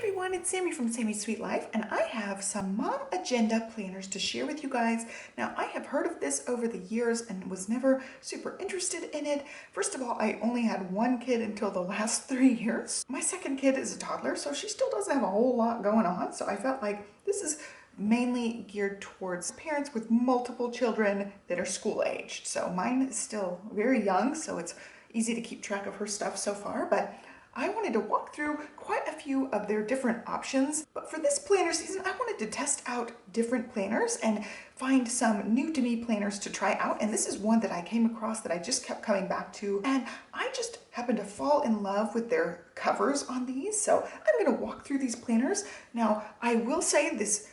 everyone, it's Sammy from Sammy's Sweet Life, and I have some mom agenda planners to share with you guys. Now, I have heard of this over the years and was never super interested in it. First of all, I only had one kid until the last 3 years. My second kid is a toddler, so she still doesn't have a whole lot going on. So I felt like this is mainly geared towards parents with multiple children that are school aged. So mine is still very young, so it's easy to keep track of her stuff so far, but I wanted to walk through quite a few of their different options. But for this planner season, I wanted to test out different planners and find some new to me planners to try out. And this is one that I came across that I just kept coming back to. And I just happened to fall in love with their covers on these. So I'm going to walk through these planners. Now, I will say this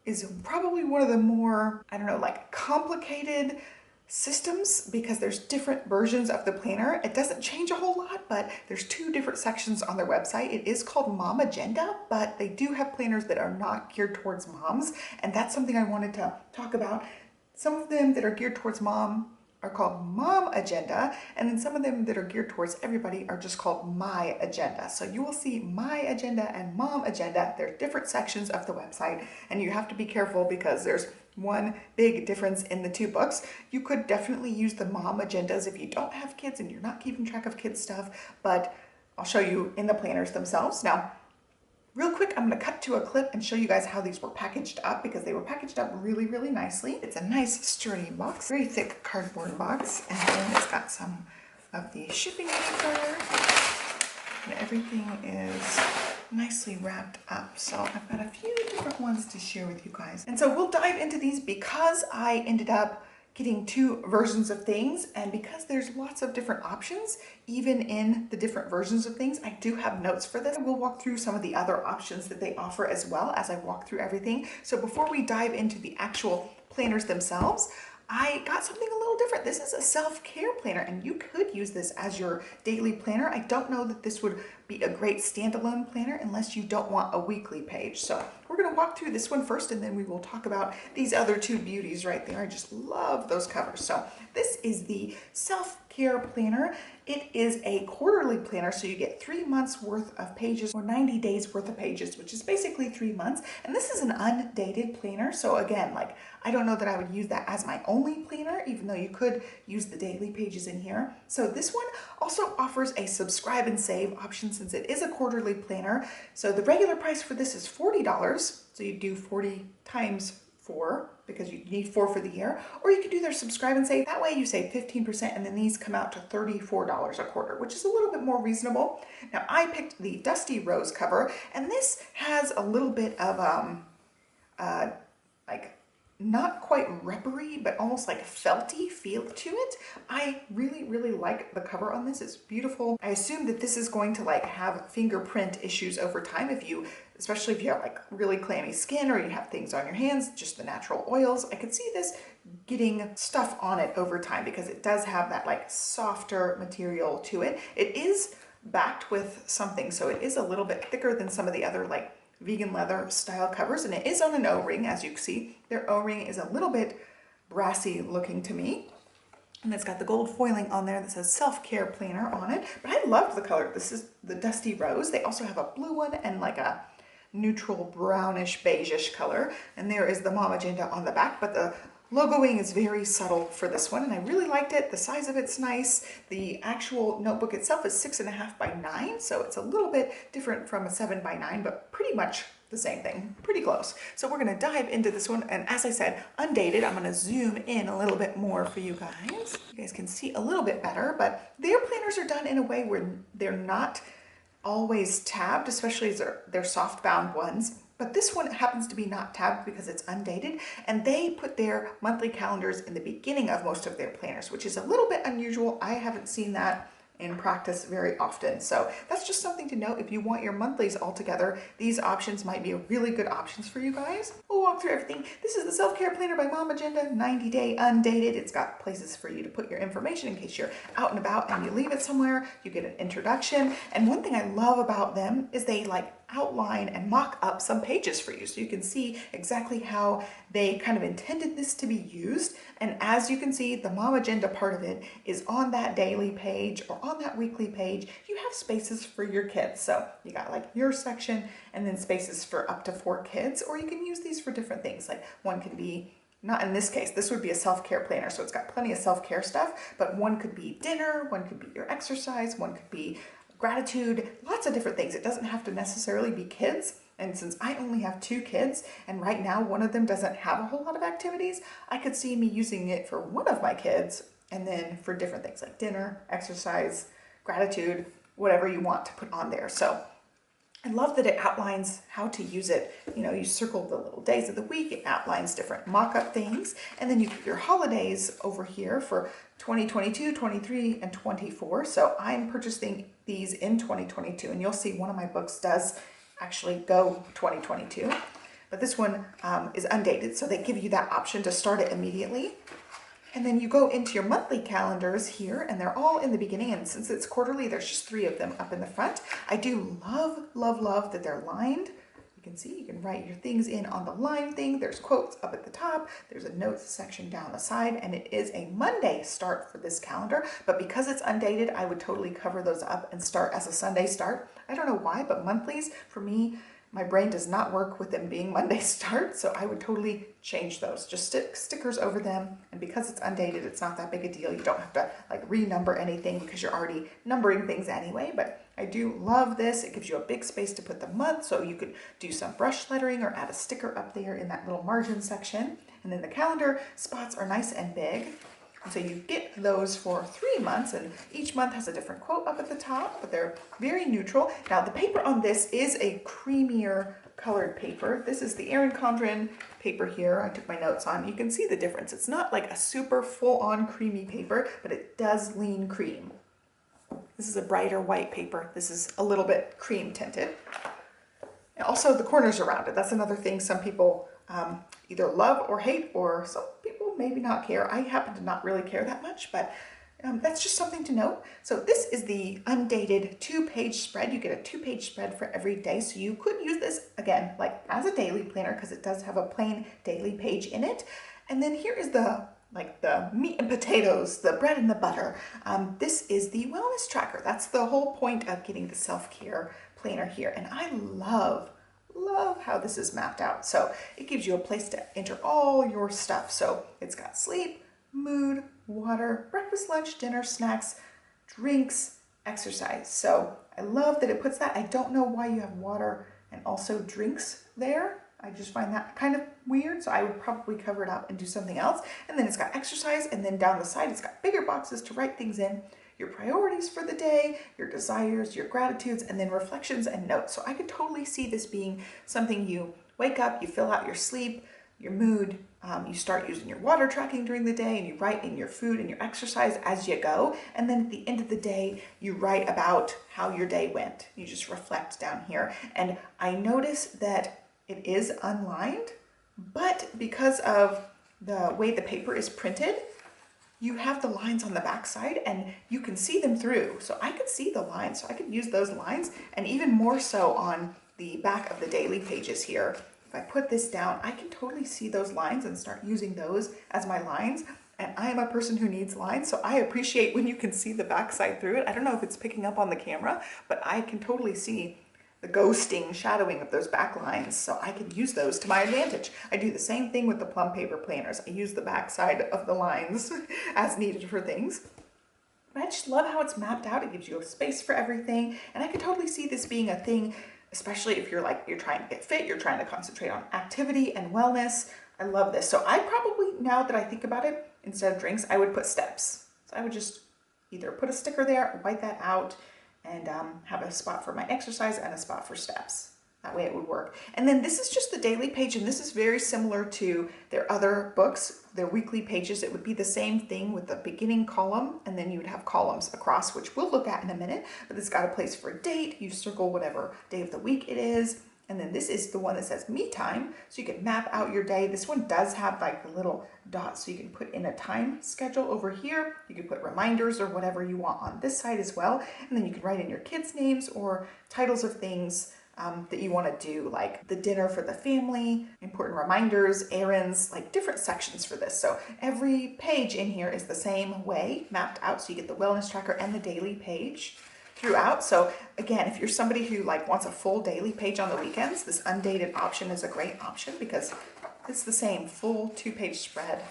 is probably one of the more, like complicated systems because there's different versions of the planner. It doesn't change a whole lot, but there's 2 different sections on their website. It is called MOMAGENDA, but they do have planners that are not geared towards moms, and that's something I wanted to talk about. Some of them that are geared towards mom are called Mom Agenda, and then some of them that are geared towards everybody are just called My Agenda. So you will see My Agenda and Mom Agenda. They're different sections of the website, and you have to be careful because there's one big difference in the 2 books. You could definitely use the mom agendas if you don't have kids and you're not keeping track of kids stuff, but I'll show you in the planners themselves. Now, real quick, I'm going to cut to a clip and show you guys how these were packaged up because they were packaged up really, really nicely. It's a nice sturdy box, very thick cardboard box, and then it's got some of the shipping paper, and everything is nicely wrapped up. So I've got a few different ones to share with you guys. And so we'll dive into these because I ended up getting 2 versions of things, and because there's lots of different options even in the different versions of things, I do have notes for this. We'll walk through some of the other options that they offer as well as I walk through everything. So before we dive into the actual planners themselves, I got something a little different. This is a self-care planner, and you could use this as your daily planner. I don't know that this would be a great standalone planner unless you don't want a weekly page. So we're going to walk through this one first, and then we will talk about these other 2 beauties right there. I just love those covers. So this is the self-care planner. It is a quarterly planner, so you get 3 months worth of pages or 90 days worth of pages, which is basically 3 months. And this is an undated planner. So again, I don't know that I would use that as my only planner, even though you could use the daily pages in here. So this one also offers a subscribe and save option since it is a quarterly planner. So the regular price for this is $40. So you do 40 times 4 because you need 4 for the year, or you can do their subscribe and save. That way you save 15%, and then these come out to $34 a quarter, which is a little bit more reasonable. Now I picked the Dusty Rose cover, and this has a little bit of not quite rubbery, but almost like felty feel to it. I really, really like the cover on this. It's beautiful. I assume that this is going to have fingerprint issues over time especially if you have really clammy skin or you have things on your hands, just the natural oils. I could see this getting stuff on it over time because it does have that softer material to it. It is backed with something, so it is a little bit thicker than some of the other vegan leather style covers, and it is on an O-ring. As you can see, their O-ring is a little bit brassy looking to me, and it's got the gold foiling on there that says self-care planner on it. But I loved the color. This is the Dusty Rose. They also have a blue one and a neutral brownish beigeish color, and there is the Mom Agenda on the back, but the logoing is very subtle for this one, and I really liked it. The size of it's nice. The actual notebook itself is 6.5 by 9, so it's a little bit different from a 7 by 9, but pretty much the same thing, pretty close. So we're going to dive into this one, and as I said, undated. I'm going to zoom in a little bit more for you guys. You guys can see a little bit better, but their planners are done in a way where they're not always tabbed, especially as they're soft-bound ones. But this one happens to be not tabbed because it's undated, and they put their monthly calendars in the beginning of most of their planners, which is a little bit unusual. I haven't seen that in practice very often. So that's just something to note. If you want your monthlies all together, these options might be really good options for you guys. We'll walk through everything. This is the Self-Care Planner by Mom Agenda, 90-day undated. It's got places for you to put your information in case you're out and about and you leave it somewhere. You get an introduction. And one thing I love about them is they outline and mock up some pages for you so you can see exactly how they kind of intended this to be used. And as you can see, the mom agenda part of it is on that daily page or on that weekly page. You have spaces for your kids. So you got like your section and then spaces for up to 4 kids, or you can use these for different things. Like one could be, not in this case, this would be a self-care planner, so it's got plenty of self-care stuff, but one could be dinner, one could be your exercise, one could be gratitude, lots of different things. It doesn't have to necessarily be kids. And since I only have 2 kids, and right now one of them doesn't have a whole lot of activities, I could see me using it for one of my kids and then for different things like dinner, exercise, gratitude, whatever you want to put on there. So I love that it outlines how to use it. You know, you circle the little days of the week, it outlines different mock-up things, and then you put your holidays over here for 2022, 23, and 24. So I'm purchasing these in 2022, and you'll see one of my books does actually go 2022, but this one is undated, so they give you that option to start it immediately. And then you go into your monthly calendars here, and they're all in the beginning, and since it's quarterly, there's just 3 of them up in the front. I do love, love, love that they're lined. You can see, you can write your things in on the line thing. There's quotes up at the top. There's a notes section down the side, and it is a Monday start for this calendar, but because it's undated, I would totally cover those up and start as a Sunday start. I don't know why, but monthlies, for me, my brain does not work with them being Monday start, so I would totally change those. Just stick stickers over them, and because it's undated, it's not that big a deal. You don't have to like renumber anything because you're already numbering things anyway, but I do love this. It gives you a big space to put the month, so you could do some brush lettering or add a sticker up there in that little margin section. And then the calendar spots are nice and big. And so you get those for 3 months, and each month has a different quote up at the top, but they're very neutral. Now the paper on this is a creamier colored paper. This is the Erin Condren paper here. I took my notes on. You can see the difference. It's not like a super full-on creamy paper, but it does lean cream. This is a brighter white paper. This is a little bit cream tinted. And also the corners around it. That's another thing some people either love or hate, or some people maybe not care. I happen to not really care that much, but that's just something to note. So this is the undated 2-page spread. You get a 2-page spread for every day. So you could use this again, like as a daily planner, because it does have a plain daily page in it. And then here is the meat and potatoes, the bread and the butter. This is the wellness tracker. That's the whole point of getting the self-care planner here. And I love how this is mapped out. So it gives you a place to enter all your stuff. So it's got sleep, mood, water, breakfast, lunch, dinner, snacks, drinks, exercise. So I love that it puts that. I don't know why you have water and also drinks there. I just find that kind of weird. So I would probably cover it up and do something else. And then it's got exercise, and then down the side, it's got bigger boxes to write things in. Your priorities for the day, your desires, your gratitudes, and then reflections and notes. So I could totally see this being something you wake up, you fill out your sleep, your mood, you start using your water tracking during the day, and you write in your food and your exercise as you go. And then at the end of the day, you write about how your day went. You just reflect down here. And I notice that it is unlined, but because of the way the paper is printed, you have the lines on the back side and you can see them through. So I could see the lines, so I could use those lines, and even more so on the back of the daily pages here. If I put this down, I can totally see those lines and start using those as my lines. And I am a person who needs lines, so I appreciate when you can see the back side through it. I don't know if it's picking up on the camera, but I can totally see the ghosting, shadowing of those back lines, so I can use those to my advantage. I do the same thing with the plum paper planners. I use the back side of the lines as needed for things. But I just love how it's mapped out. It gives you a space for everything, and I could totally see this being a thing, especially if you're trying to get fit, you're trying to concentrate on activity and wellness. I love this. So I probably, now that I think about it, instead of drinks, I would put steps. So I would just either put a sticker there, write that out, and have a spot for my exercise and a spot for steps. That way it would work. And then this is just the daily page, and this is very similar to their other books, their weekly pages. It would be the same thing with the beginning column, and then you would have columns across, which we'll look at in a minute. But it's got a place for a date. You circle whatever day of the week it is. And then this is the one that says me time, so you can map out your day. This one does have like the little dots, so you can put in a time schedule over here. You can put reminders or whatever you want on this side as well. And then you can write in your kids' names or titles of things that you want to do, like the dinner for the family, important reminders, errands, like different sections for this. So every page in here is the same way mapped out. So you get the wellness tracker and the daily page throughout. So again, if you're somebody who like wants a full daily page on the weekends, this undated option is a great option because it's the same full 2-page spread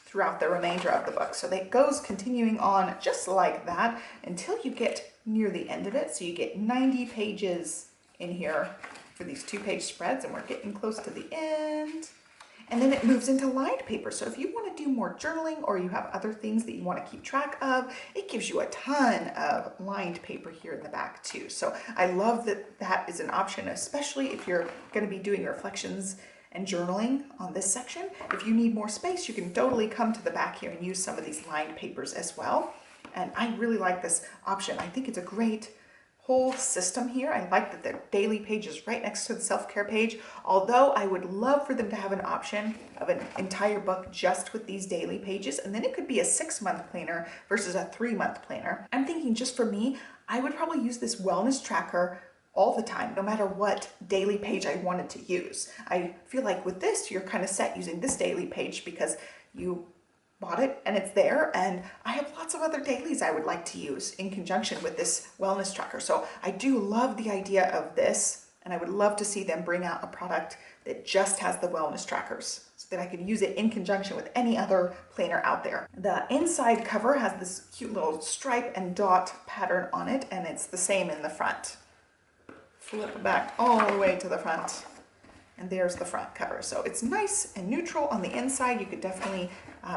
throughout the remainder of the book. So it goes continuing on just like that until you get near the end of it. So you get 90 pages in here for these 2-page spreads, and we're getting close to the end. And then it moves into lined paper. So if you want to do more journaling or you have other things that you want to keep track of, it gives you a ton of lined paper here in the back too. So I love that that is an option, especially if you're going to be doing reflections and journaling on this section. If you need more space, you can totally come to the back here and use some of these lined papers as well. And I really like this option. I think it's a great whole system here. I like that the daily page is right next to the self-care page, although I would love for them to have an option of an entire book just with these daily pages, and then it could be a 6-month planner versus a 3-month planner. I'm thinking just for me, I would probably use this wellness tracker all the time, no matter what daily page I wanted to use. I feel like with this, you're kind of set using this daily page because you bought it and it's there, and I have lots of other dailies I would like to use in conjunction with this wellness tracker. So I do love the idea of this, and I would love to see them bring out a product that just has the wellness trackers so that I could use it in conjunction with any other planner out there. The inside cover has this cute little stripe and dot pattern on it, and it's the same in the front. Flip back all the way to the front, and there's the front cover. So it's nice and neutral on the inside. You could definitely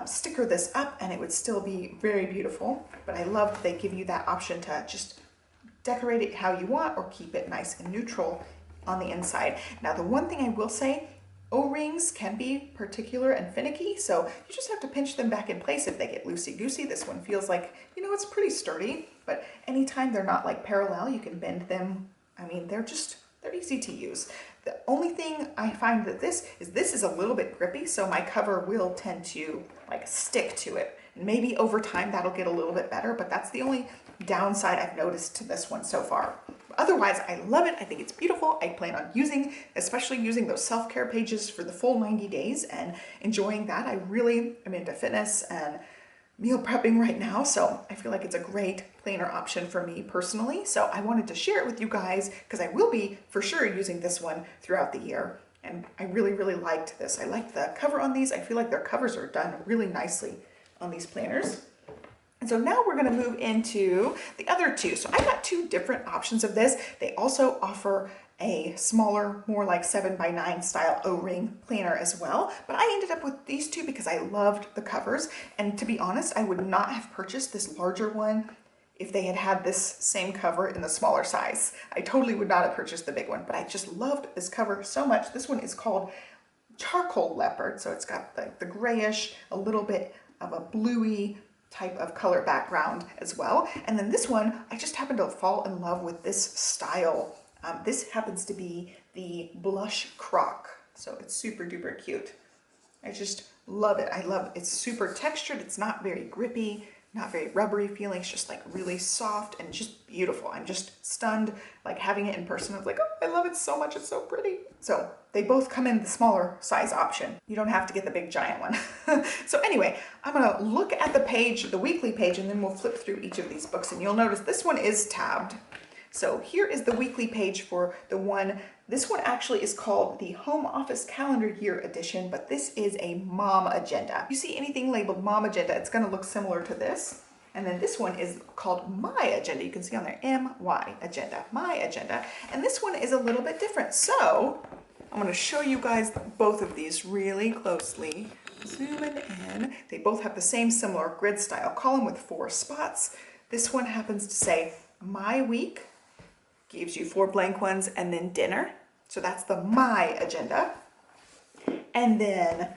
sticker this up and it would still be very beautiful, but I love that they give you that option to just decorate it how you want or keep it nice and neutral on the inside. Now, the one thing I will say, O-rings can be particular and finicky, so you just have to pinch them back in place if they get loosey-goosey. This one feels like, you know, it's pretty sturdy, but anytime they're not like parallel, you can bend them. I mean, they're easy to use. The only thing I find that this is a little bit grippy, so my cover will tend to like stick to it. And maybe over time that'll get a little bit better, but that's the only downside I've noticed to this one so far. Otherwise, I love it. I think it's beautiful. I plan on especially using those self-care pages for the full 90 days and enjoying that. I really am into fitness and meal prepping right now, so I feel like it's a great planner option for me personally. So I wanted to share it with you guys because I will be for sure using this one throughout the year. And I really, really liked this. I liked the cover on these. I feel like their covers are done really nicely on these planners. And so now we're going to move into the other two. So I got 2 different options of this. They also offer a smaller, more like 7x9 style O-ring planner as well. But I ended up with these 2 because I loved the covers. And to be honest, I would not have purchased this larger one if they had had this same cover in the smaller size. I totally would not have purchased the big one, but I just loved this cover so much. This one is called Charcoal Leopard. So it's got the grayish, a little bit of a bluey type of color background as well. And then this one, I just happened to fall in love with this style. This happens to be the Blush Croc. So it's super duper cute. I just love it. I love it. It's super textured. It's not very grippy, not very rubbery feeling. It's just like really soft and just beautiful. I'm just stunned, like having it in person. I was like, oh, I love it so much. It's so pretty. So they both come in the smaller size option. You don't have to get the big giant one. So anyway, I'm gonna look at the page, the weekly page, and then we'll flip through each of these books. And you'll notice this one is tabbed. So here is the weekly page for the one. This one actually is called the Home Office Calendar Year Edition, but this is a mom agenda. You see anything labeled mom agenda, it's gonna look similar to this. And then this one is called My Agenda. You can see on there, M-Y agenda, My Agenda. And this one is a little bit different. So I'm gonna show you guys both of these really closely. Zooming in. They both have the same similar grid style column with 4 spots. This one happens to say My Week, gives you 4 blank ones, and then dinner. So that's the My Agenda. And then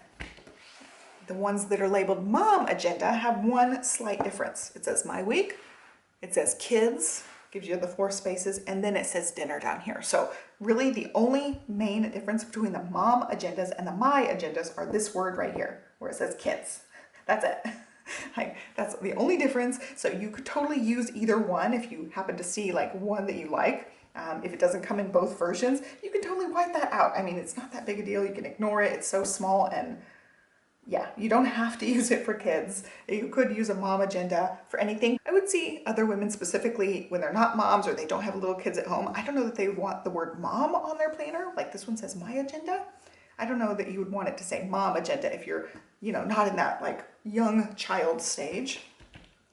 the ones that are labeled Mom Agenda have one slight difference. It says My Week, it says Kids, gives you the 4 spaces, and then it says dinner down here. So really the only main difference between the Mom Agendas and the My Agendas are this word right here, where it says Kids. That's it. Like, that's the only difference. So you could totally use either one if you happen to see like one that you like. If it doesn't come in both versions, you can totally wipe that out. I mean, it's not that big a deal. You can ignore it. It's so small, and yeah, you don't have to use it for kids. You could use a mom agenda for anything. I would see other women specifically when they're not moms or they don't have little kids at home. I don't know that they want the word mom on their planner. Like this one says my agenda. I don't know that you would want it to say mom agenda if you're, not in that like young child stage.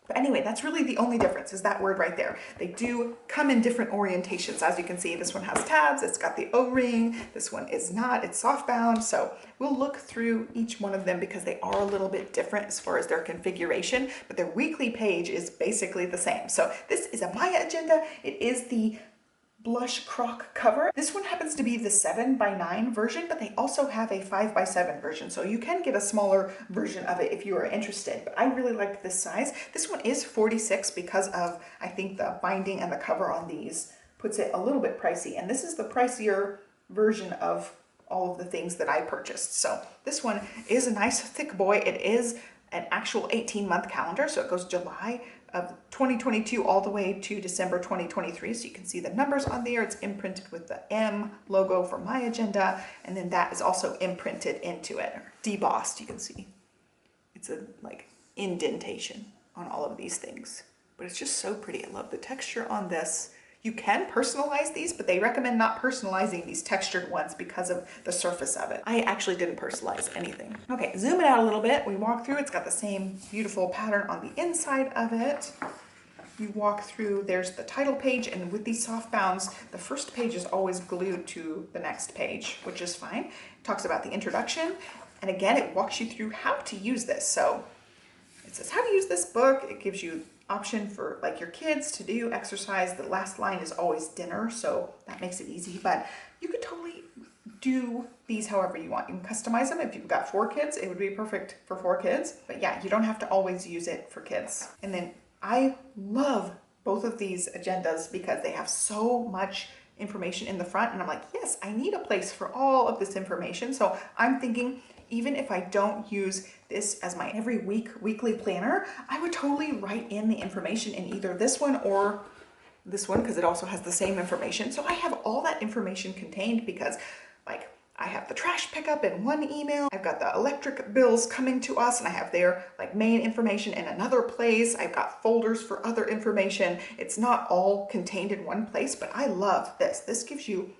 But anyway, that's really the only difference is that word right there. They do come in different orientations. As you can see, this one has tabs, it's got the O-ring, this one is not, it's softbound. So we'll look through each one of them because they are a little bit different as far as their configuration, but their weekly page is basically the same. So this is a Maya agenda. It is the blush croc cover. This one happens to be the 7x9 version, but they also have a 5x7 version. So you can get a smaller version of it if you are interested, but I really liked this size. This one is 46 because of, I think the binding and the cover on these puts it a little bit pricey. And this is the pricier version of all of the things that I purchased. So this one is a nice thick boy. It is an actual 18-month calendar. So it goes July of 2022 all the way to December 2023. So you can see the numbers on there. It's imprinted with the M logo for my agenda. And then that is also imprinted into it, or debossed, you can see. It's a like indentation on all of these things, but it's just so pretty. I love the texture on this. You can personalize these, but they recommend not personalizing these textured ones because of the surface of it. I actually didn't personalize anything. Okay, zoom it out a little bit. We walk through, it's got the same beautiful pattern on the inside of it. You walk through, there's the title page, and with these soft bounds, the first page is always glued to the next page, which is fine. It talks about the introduction, and again, it walks you through how to use this. So it says how to use this book. It gives you option for like your kids to do exercise. The last line is always dinner, so that makes it easy, but you could totally do these however you want. You can customize them. If you've got 4 kids, it would be perfect for 4 kids, but yeah, you don't have to always use it for kids. And then I love both of these agendas because they have so much information in the front, and I'm like, yes, I need a place for all of this information. So I'm thinking, even if I don't use this as my every weekly planner, I would totally write in the information in either this one or this one because it also has the same information. So I have all that information contained because like I have the trash pickup in one email, I've got the electric bills coming to us, and I have their like main information in another place. I've got folders for other information. It's not all contained in one place, but I love this. This gives you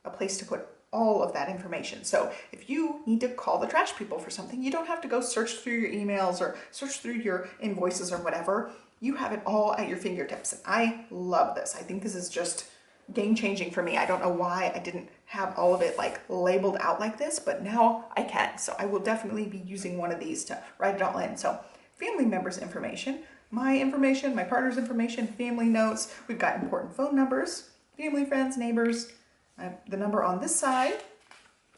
a place to put all of that information. So if you need to call the trash people for something, you don't have to go search through your emails or search through your invoices or whatever. You have it all at your fingertips. And I love this. I think this is just game changing for me. I don't know why I didn't have all of it like labeled out like this, but now I can. So I will definitely be using one of these to write it all in. So family members information, my partner's information, family notes. We've got important phone numbers, family, friends, neighbors. I have the number on this side,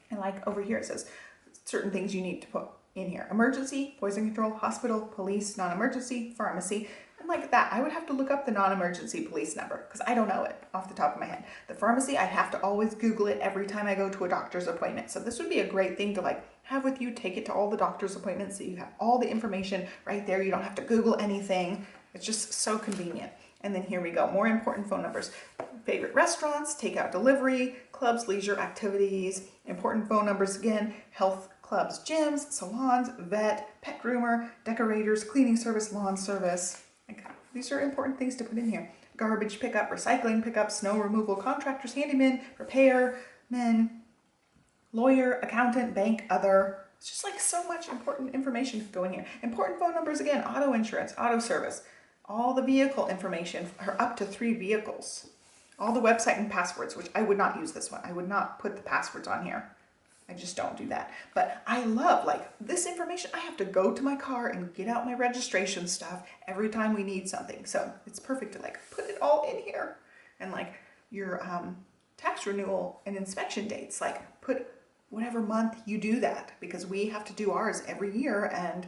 and like over here it says certain things you need to put in here. Emergency, poison control, hospital, police, non-emergency, pharmacy, and like that. I would have to look up the non-emergency police number because I don't know it off the top of my head. The pharmacy, I'd have to always Google it every time I go to a doctor's appointment. So this would be a great thing to like have with you, take it to all the doctor's appointments so you have all the information right there. You don't have to Google anything. It's just so convenient. And then here we go, more important phone numbers. Favorite restaurants, takeout delivery, clubs, leisure activities, important phone numbers again, health clubs, gyms, salons, vet, pet groomer, decorators, cleaning service, lawn service. Okay. These are important things to put in here. Garbage pickup, recycling pickup, snow removal, contractors, handyman, repairmen, lawyer, accountant, bank, other. It's just like so much important information to go in here. Important phone numbers again, auto insurance, auto service. All the vehicle information for up to 3 vehicles. All the website and passwords, which I would not use this one. I would not put the passwords on here. I just don't do that. But I love like this information. I have to go to my car and get out my registration stuff every time we need something. So it's perfect to like put it all in here. And like your tax renewal and inspection dates, like put whatever month you do that, because we have to do ours every year, and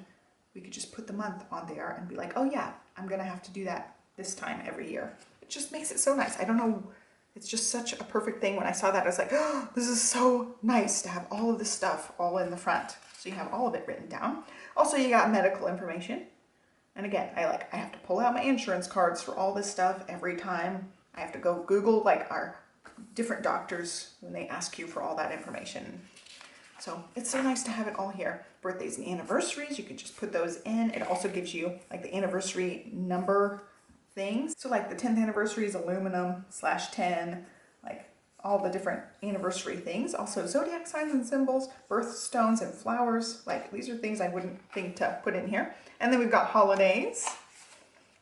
we could just put the month on there and be like, oh yeah, I'm gonna have to do that this time every year. It just makes it so nice. I don't know, it's just such a perfect thing. When I saw that, I was like, oh, this is so nice to have all of this stuff all in the front. So you have all of it written down. Also, you got medical information. And again, I have to pull out my insurance cards for all this stuff every time. I have to go Google like our different doctors when they ask you for all that information. So it's so nice to have it all here. Birthdays and anniversaries, you could just put those in. It also gives you like the anniversary number things. So like the 10th anniversary is aluminum /10, like all the different anniversary things. Also zodiac signs and symbols, birthstones and flowers. Like these are things I wouldn't think to put in here. And then we've got holidays.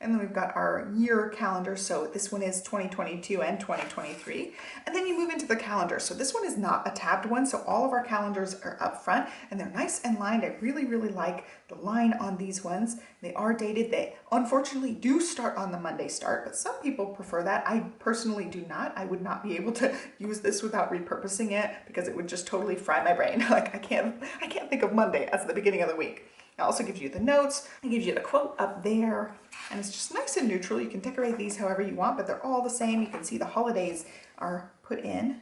And then we've got our year calendar. So this one is 2022 and 2023. And then you move into the calendar. So this one is not a tabbed one. So all of our calendars are up front and they're nice and lined. I really, really like the line on these ones. They are dated. They unfortunately do start on the Monday start, but some people prefer that. I personally do not. I would not be able to use this without repurposing it because it would just totally fry my brain. Like I can't think of Monday as the beginning of the week. It also gives you the notes, it gives you the quote up there, and it's just nice and neutral. You can decorate these however you want, but they're all the same. You can see the holidays are put in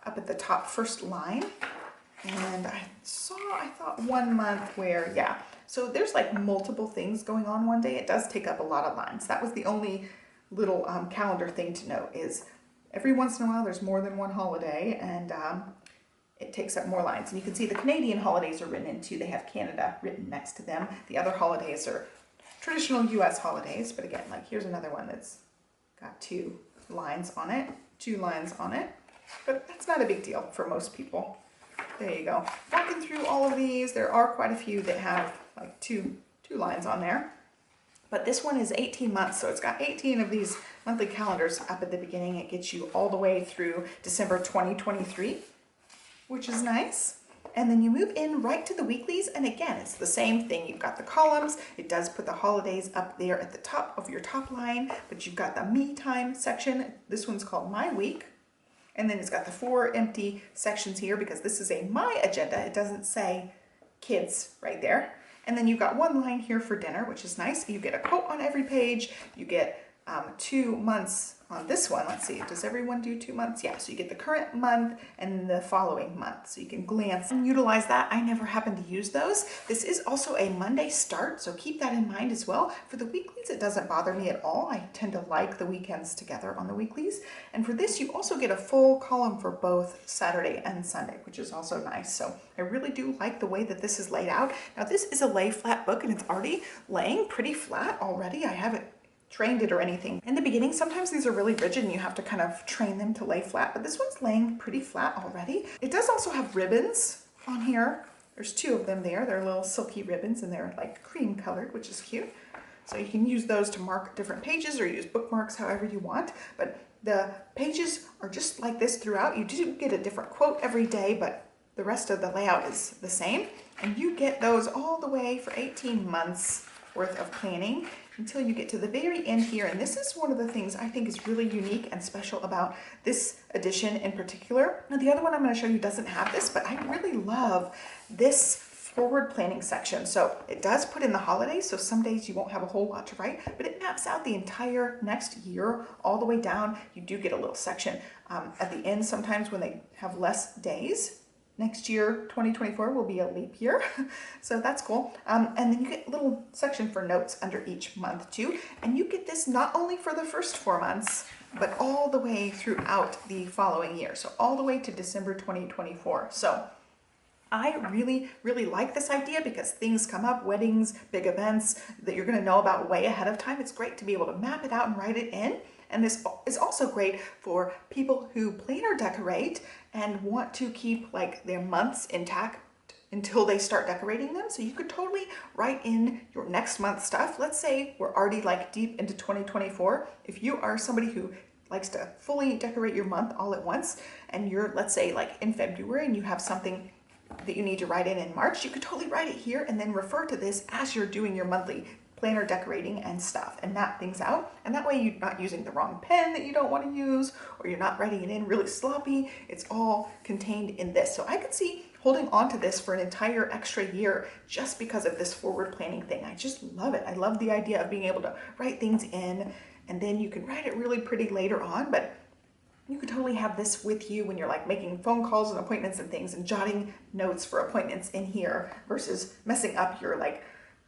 up at the top first line. And I thought 1 month where, yeah, so there's like multiple things going on one day. It does take up a lot of lines. That was the only little calendar thing to note is every once in a while there's more than one holiday, and it takes up more lines. And you can see the Canadian holidays are written into, they have Canada written next to them. The other holidays are traditional US holidays, but again, like here's another one that's got 2 lines on it, but that's not a big deal for most people. There you go. Walking through all of these, there are quite a few that have like two lines on there. But this one is 18 months, so it's got 18 of these monthly calendars up at the beginning. It gets you all the way through December 2023. Which is nice. And then you move in right to the weeklies, and again, it's the same thing. You've got the columns. It does put the holidays up there at the top of your top line, but you've got the me time section. This one's called My Week. And then it's got the 4 empty sections here because this is a My Agenda. It doesn't say kids right there. And then you've got 1 line here for dinner, which is nice. You get a quote on every page. You get 2 months on this one. Let's see, does everyone do 2 months? Yeah, so you get the current month and the following month. So you can glance and utilize that. I never happen to use those. This is also a Monday start, so keep that in mind as well. For the weeklies, it doesn't bother me at all. I tend to like the weekends together on the weeklies. And for this, you also get a full column for both Saturday and Sunday, which is also nice. So I really do like the way that this is laid out. Now this is a lay flat book and it's already laying pretty flat already. I haven't trained it or anything. In the beginning, sometimes these are really rigid and you have to kind of train them to lay flat, but this one's laying pretty flat already. It does also have ribbons on here. There's 2 of them there. They're little silky ribbons and they're like cream colored, which is cute. So you can use those to mark different pages or use bookmarks however you want, but the pages are just like this throughout. You do get a different quote every day, but the rest of the layout is the same. And you get those all the way for 18 months worth of planning until you get to the very end here. And this is one of the things I think is really unique and special about this edition in particular. Now the other one I'm going to show you doesn't have this, but I really love this forward planning section. So it does put in the holidays, so some days you won't have a whole lot to write, but it maps out the entire next year all the way down. You do get a little section at the end sometimes when they have less days. Next year, 2024, will be a leap year, so that's cool. And then you get a little section for notes under each month too. And you get this not only for the first 4 months, but all the way throughout the following year. So all the way to December 2024. So I really, really like this idea because things come up, weddings, big events that you're gonna know about way ahead of time. It's great to be able to map it out and write it in. And this is also great for people who plan or decorate and want to keep like their months intact until they start decorating them. So you could totally write in your next month stuff. Let's say we're already like deep into 2024. If you are somebody who likes to fully decorate your month all at once and you're, let's say like in February and you have something that you need to write in March, you could totally write it here and then refer to this as you're doing your monthly planner decorating and stuff and map things out. And that way you're not using the wrong pen that you don't want to use, or you're not writing it in really sloppy. It's all contained in this. So I could see holding on to this for an entire extra year just because of this forward planning thing. I just love it. I love the idea of being able to write things in and then you can write it really pretty later on, but you could totally have this with you when you're like making phone calls and appointments and things and jotting notes for appointments in here versus messing up your like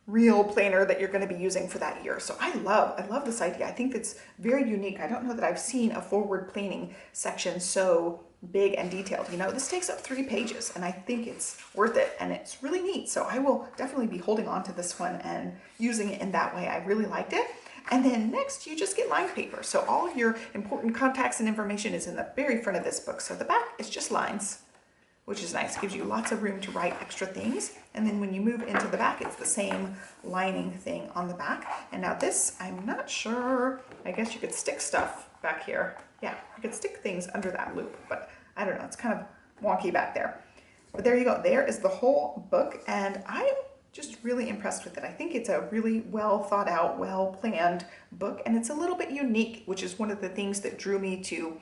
real planner that you're going to be using for that year. So I love this idea. I think it's very unique. I don't know that I've seen a forward planning section so big and detailed. You know, this takes up 3 pages and I think it's worth it and it's really neat. So I will definitely be holding on to this one and using it in that way. I really liked it. And then next you just get lined paper. So all of your important contacts and information is in the very front of this book. So the back is just lines, which is nice. Gives you lots of room to write extra things. And then when you move into the back, it's the same lining thing on the back. And now this, I'm not sure, I guess you could stick stuff back here. Yeah, you could stick things under that loop, but I don't know, it's kind of wonky back there. But there you go, there is the whole book, and I'm just really impressed with it. I think it's a really well thought out, well planned book, and it's a little bit unique, which is one of the things that drew me to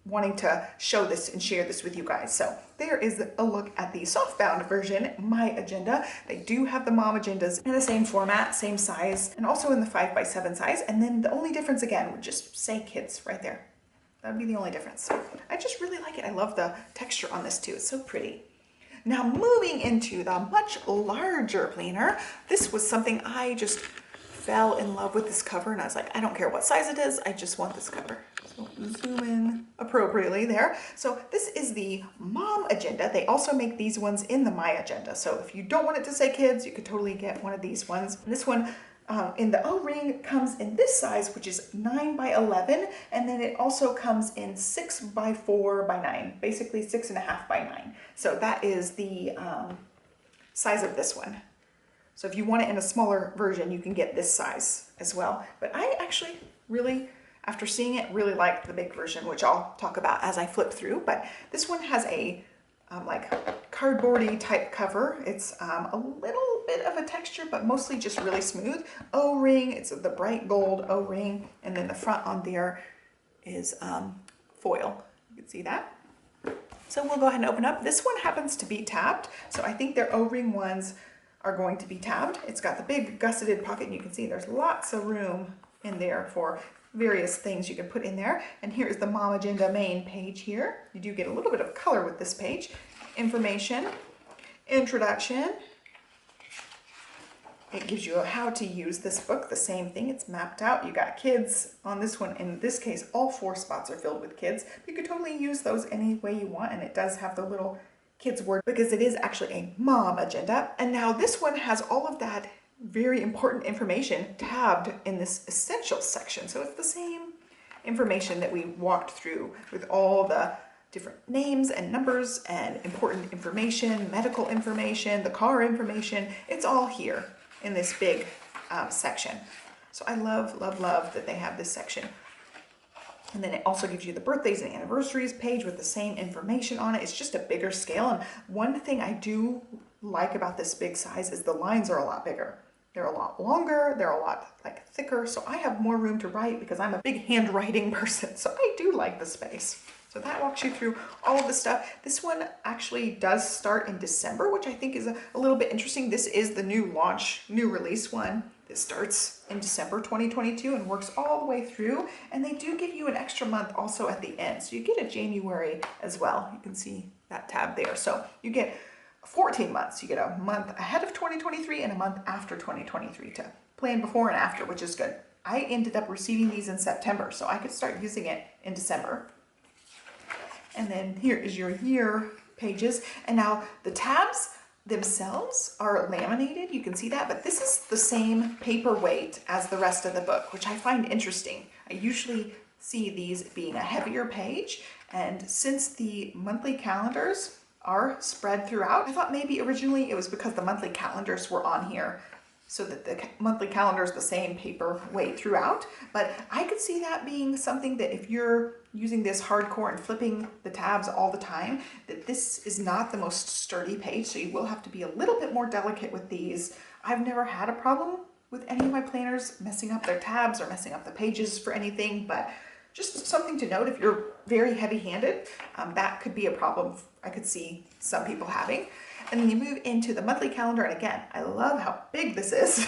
wanting to show this and share this with you guys. So there is a look at the softbound version, My Agenda. They do have the mom agendas in the same format, same size, and also in the 5x7 size. And then the only difference again would just say kids right there. That would be the only difference. So I just really like it. I love the texture on this too. It's so pretty. Now moving into the much larger planner, this was something I just fell in love with this cover and I was like, I don't care what size it is, I just want this cover. So zoom in appropriately there. So this is the Mom Agenda. They also make these ones in the My Agenda. So if you don't want it to say kids, you could totally get one of these ones. And this one in the O-ring comes in this size, which is 9x11, and then it also comes in 6x4x9, basically 6.5x9. So that is the size of this one. So if you want it in a smaller version, you can get this size as well. But I actually really, after seeing it, really like the big version, which I'll talk about as I flip through. But this one has a like cardboardy type cover. It's a little bit of a texture, but mostly just really smooth. O-ring, it's the bright gold O-ring, and then the front on there is foil. You can see that. So we'll go ahead and open up. This one happens to be tabbed, so I think their O-ring ones are going to be tabbed. It's got the big gusseted pocket, and you can see there's lots of room in there for various things you can put in there. And here is the Mom Agenda main page here. You do get a little bit of color with this page. Information, introduction. It gives you how to use this book, the same thing, it's mapped out. You got kids on this one. In this case, all 4 spots are filled with kids. You could totally use those any way you want, and it does have the little kids word because it is actually a mom agenda. And now this one has all of that very important information tabbed in this essentials section. So it's the same information that we walked through with all the different names and numbers and important information, medical information, the car information. It's all here in this big section. So I love that they have this section. And then it also gives you the birthdays and anniversaries page with the same information on it. It's just a bigger scale. And one thing I do like about this big size is the lines are a lot bigger. They're a lot longer, they're a lot like thicker, so I have more room to write because I'm a big handwriting person, so I do like the space. So that walks you through all of the stuff. This one actually does start in December, which I think is a little bit interesting. This is the new launch, new release one. This starts in December 2022 and works all the way through, and they do give you an extra month also at the end. So you get a January as well. You can see that tab there. So you get 14 months. You get a month ahead of 2023 and a month after 2023 to plan before and after, which is good. I ended up receiving these in September, so I could start using it in December. And then here is your year pages. And now the tabs themselves are laminated. You can see that, but this is the same paper weight as the rest of the book, which I find interesting. I usually see these being a heavier page. And since the monthly calendars are spread throughout, I thought maybe originally it was because the monthly calendars were on here so that the monthly calendar is the same paper weight throughout. But I could see that being something that if you're using this hardcore and flipping the tabs all the time, that this is not the most sturdy page, so you will have to be a little bit more delicate with these. I've never had a problem with any of my planners messing up their tabs or messing up the pages for anything, but just something to note if you're very heavy-handed, that could be a problem I could see some people having. And then you move into the monthly calendar, and again, I love how big this is.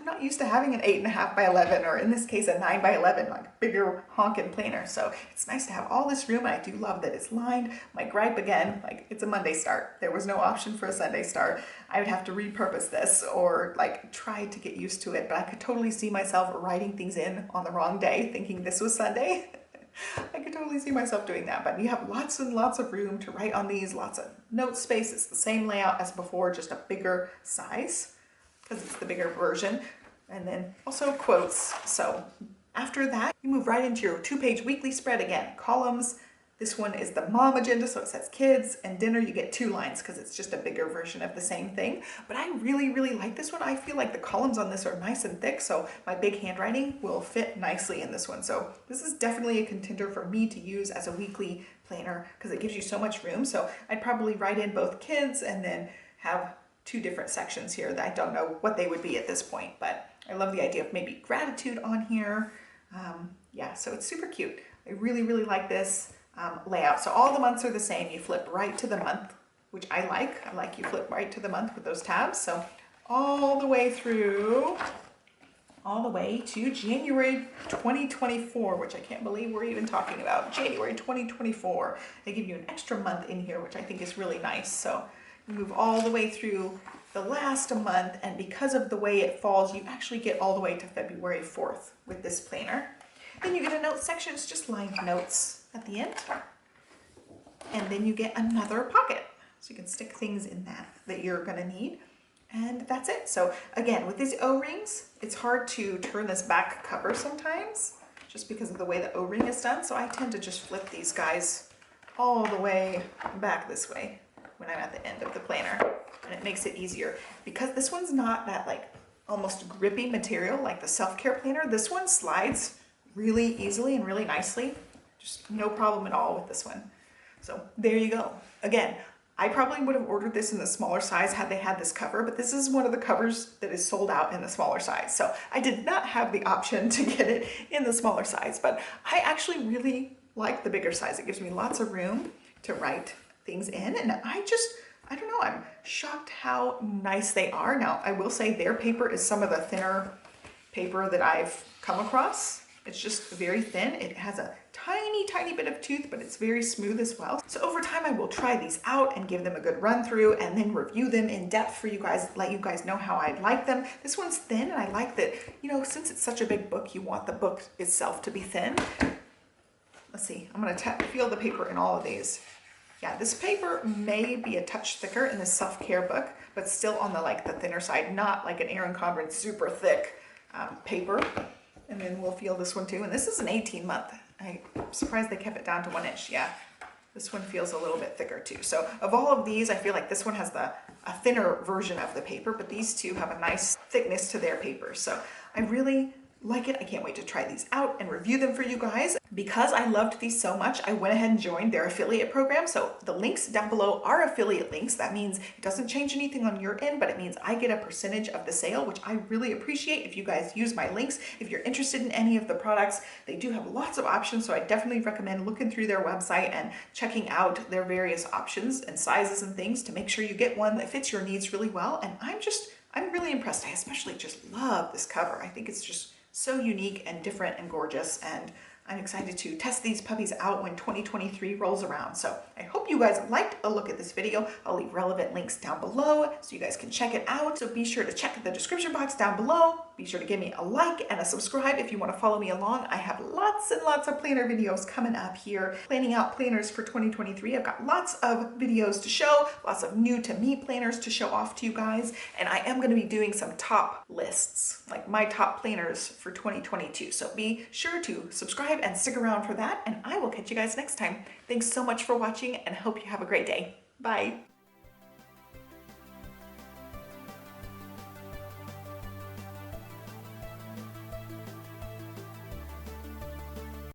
I'm not used to having an 8.5 by 11, or in this case a 9 by 11, like bigger honking planner. So it's nice to have all this room, and I do love that it's lined. My gripe again, like it's a Monday start. There was no option for a Sunday start. I would have to repurpose this or like try to get used to it, but I could totally see myself writing things in on the wrong day, thinking this was Sunday. I could totally see myself doing that, but you have lots and lots of room to write on these, lots of note space. It's the same layout as before, just a bigger size because it's the bigger version. And then also quotes. So after that, you move right into your 2-page weekly spread again, columns. This one is the mom agenda, so it says kids, and dinner you get 2 lines because it's just a bigger version of the same thing. But I really, really like this one. I feel like the columns on this are nice and thick, so my big handwriting will fit nicely in this one. So this is definitely a contender for me to use as a weekly planner because it gives you so much room. So I'd probably write in both kids and then have 2 different sections here that I don't know what they would be at this point, but I love the idea of maybe gratitude on here. Yeah, so it's super cute. I really, really like this layout. So all the months are the same. You flip right to the month, which I like. I like you flip right to the month with those tabs. So all the way through, all the way to January 2024, which I can't believe we're even talking about. January 2024. They give you an extra month in here, which I think is really nice. So you move all the way through the last month, and because of the way it falls, you actually get all the way to February 4th with this planner. Then you get a note section. It's just lined notes at the end. And then you get another pocket. So you can stick things in that you're gonna need. And that's it. So again, with these O-rings, it's hard to turn this back cover sometimes, just because of the way the O-ring is done. So I tend to just flip these guys all the way back this way when I'm at the end of the planner. And it makes it easier. Because this one's not that like almost grippy material like the self-care planner, this one slides really easily and really nicely. Just no problem at all with this one. So there you go. Again, I probably would have ordered this in the smaller size had they had this cover, but this is one of the covers that is sold out in the smaller size. So I did not have the option to get it in the smaller size, but I actually really like the bigger size. It gives me lots of room to write things in, and I don't know, I'm shocked how nice they are. Now, I will say their paper is some of the thinner paper that I've come across. It's just very thin. It has a tiny, tiny bit of tooth, but it's very smooth as well. So over time, I will try these out and give them a good run through and then review them in depth for you guys, let you guys know how I like them. This one's thin, and I like that, you know, since it's such a big book, you want the book itself to be thin. Let's see, I'm gonna feel the paper in all of these. Yeah, this paper may be a touch thicker in the self-care book, but still on the thinner side, not like an Erin Condren super thick paper. And then we'll feel this one too. And this is an 18-month. I'm surprised they kept it down to 1 inch. Yeah, this one feels a little bit thicker too. So of all of these, I feel like this one has a thinner version of the paper, but these two have a nice thickness to their paper. So I really like it. I can't wait to try these out and review them for you guys. Because I loved these so much, I went ahead and joined their affiliate program. So the links down below are affiliate links. That means it doesn't change anything on your end, but it means I get a percentage of the sale, which I really appreciate if you guys use my links. If you're interested in any of the products, they do have lots of options. So I definitely recommend looking through their website and checking out their various options and sizes and things to make sure you get one that fits your needs really well. And I'm really impressed. I especially just love this cover. I think it's just so unique and different and gorgeous, and I'm excited to test these puppies out when 2023 rolls around. So I hope you guys liked a look at this video. I'll leave relevant links down below so you guys can check it out. So be sure to check the description box down below. Be sure to give me a like and a subscribe if you want to follow me along. I have lots and lots of planner videos coming up here, planning out planners for 2023. I've got lots of videos to show, lots of new to me planners to show off to you guys. And I am going to be doing some top lists, like my top planners for 2022. So be sure to subscribe and stick around for that, and I will catch you guys next time. Thanks so much for watching, and hope you have a great day. Bye.